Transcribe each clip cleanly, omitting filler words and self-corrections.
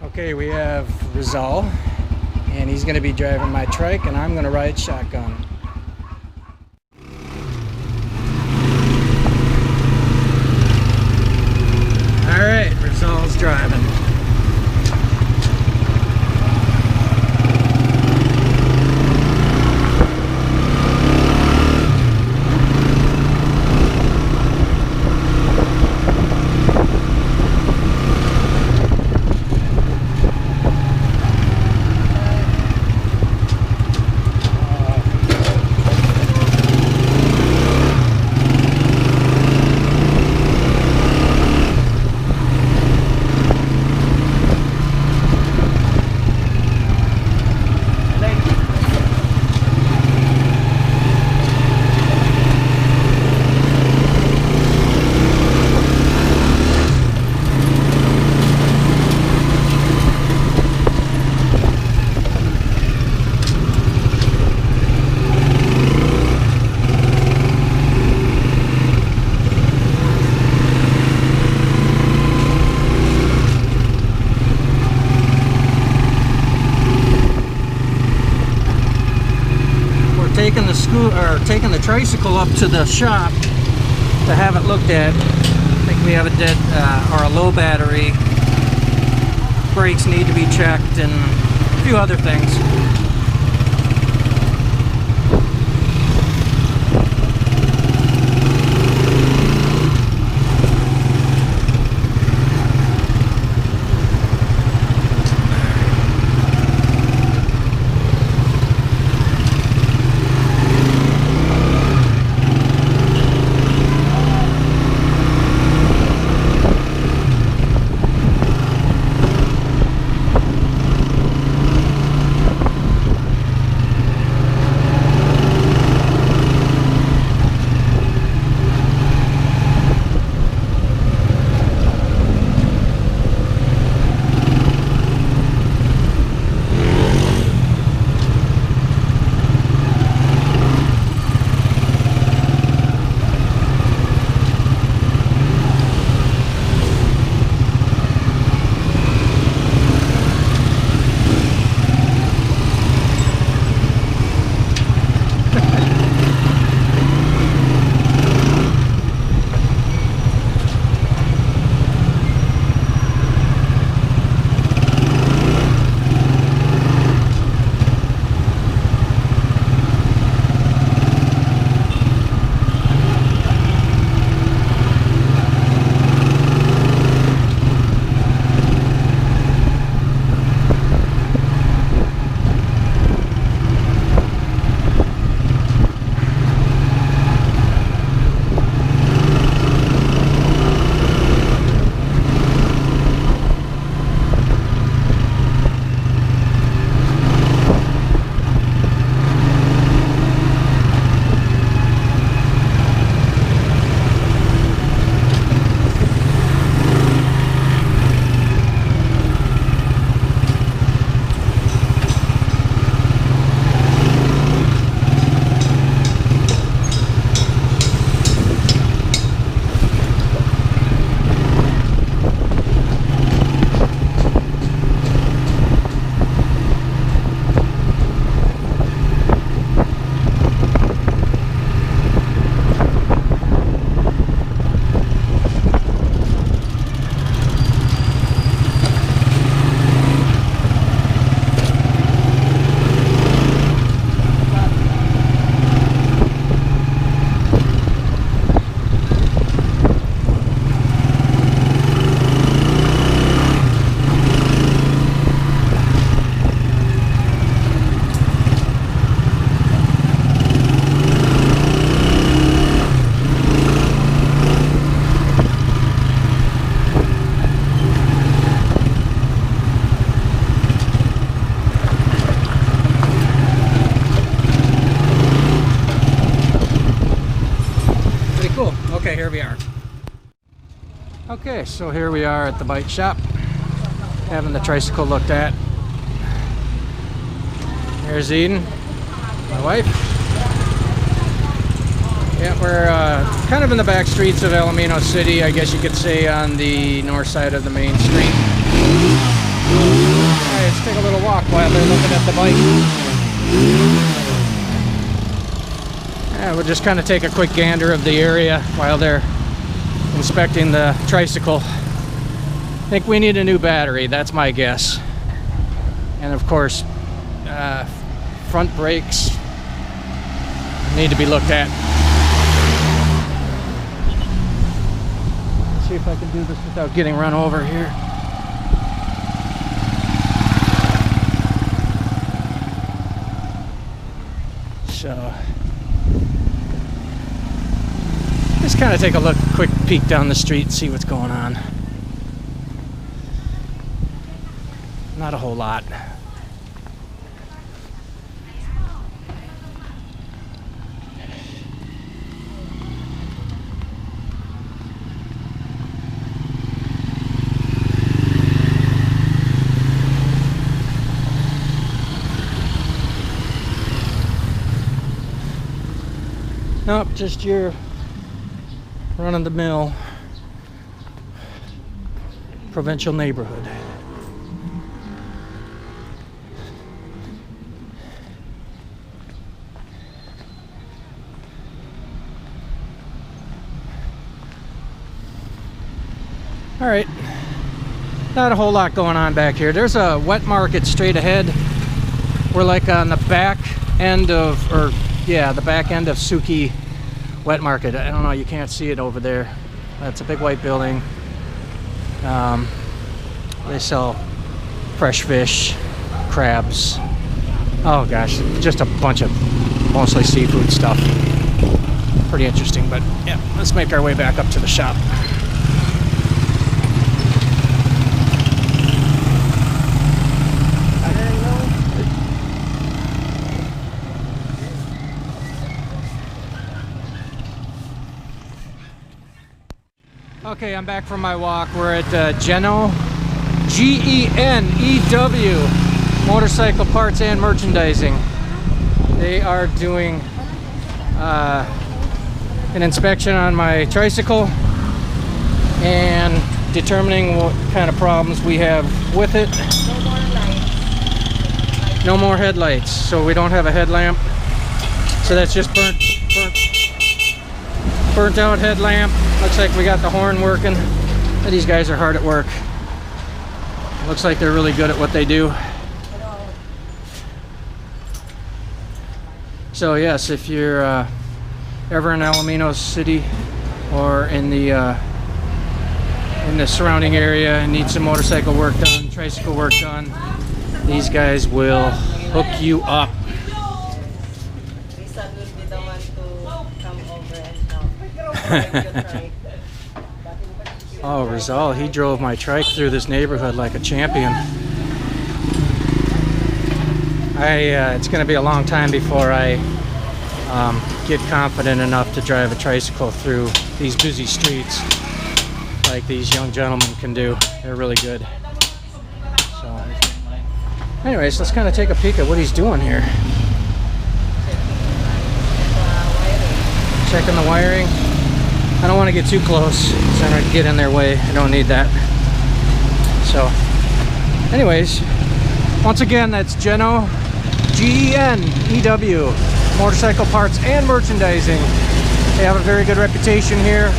Okay, we have Rizal, and he's going to be driving my trike, and I'm going to ride shotgun. Alright, Rizal's driving. Taking the tricycle up to the shop to have it looked at. I think we have a dead or a low battery. Brakes need to be checked and a few other things. Okay, here we are. Okay, so here we are at the bike shop, having the tricycle looked at. Here's Eden, my wife. Yeah, we're kind of in the back streets of Alaminos City, I guess you could say, on the north side of the main street. while they're looking at the bike. We'll just kind of take a quick gander of the area while they're inspecting the tricycle. I think we need a new battery, that's my guess. And of course, front brakes need to be looked at. Let's see if I can do this without getting run over here. So just kind of take a quick peek down the street and see what's going on. Not a whole lot. Nope, just your run-of-the-mill provincial neighborhood. All right, not a whole lot going on back here. There's a wet market straight ahead. We're like on the back end of, the back end of Suki Wet Market. I don't know, you can't see it over there. That's a big white building. They sell fresh fish, crabs. Oh gosh, just a bunch of mostly seafood stuff. Pretty interesting, but yeah, let's make our way back up to the shop. Okay, I'm back from my walk. We're at GENEW, GENEW, Motorcycle Parts and Merchandising. They are doing an inspection on my tricycle and determining what kind of problems we have with it. No more lights. No more headlights, so we don't have a headlamp. So that's just burnt out headlamp. Looks like we got the horn working. These guys are hard at work. Looks like they're really good at what they do. So yes, if you're ever in Alaminos City or in the surrounding area and need some motorcycle work done, tricycle work done, these guys will hook you up. Oh, Rizal, he drove my trike through this neighborhood like a champion. It's going to be a long time before I get confident enough to drive a tricycle through these busy streets like these young gentlemen can do. They're really good. So, anyways, let's kind of take a peek at what he's doing here. Checking the wiring. I don't want to get too close because I don't get in their way. I don't need that. So, anyways, once again, that's GENEW, GENEW, Motorcycle Parts and Merchandising. They have a very good reputation here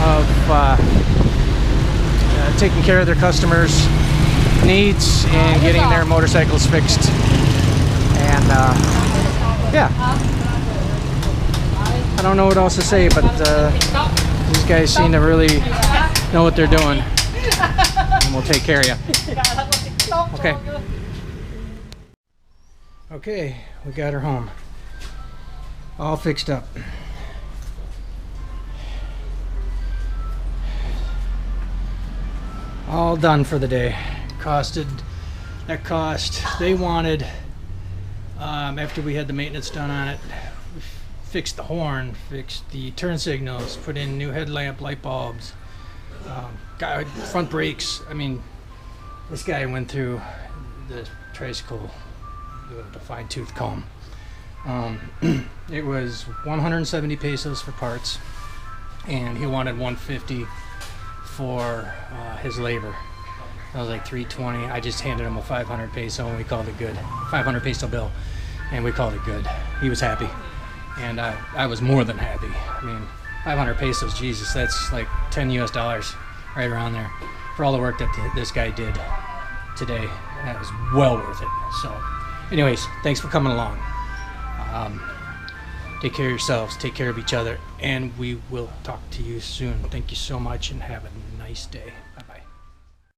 of taking care of their customers' needs and getting their motorcycles fixed. And yeah. I don't know what else to say, but these guys seem to really know what they're doing. And we'll take care of you. Okay. Okay, we got her home. All fixed up. All done for the day. They wanted, after we had the maintenance done on it, fixed the horn, fixed the turn signals, put in new headlamp light bulbs, got front brakes. I mean, this guy went through the tricycle with a fine-tooth comb. It was 170 pesos for parts, and he wanted 150 for his labor. That was like $320. I just handed him a 500 peso and we called it good. 500 peso bill, and we called it good. He was happy, and I was more than happy. I mean, 500 pesos, Jesus, that's like 10 US dollars, right around there, for all the work that this guy did today. That was well worth it. So anyways, thanks for coming along. Take care of yourselves, take care of each other, and we will talk to you soon. Thank you so much, and have a nice day.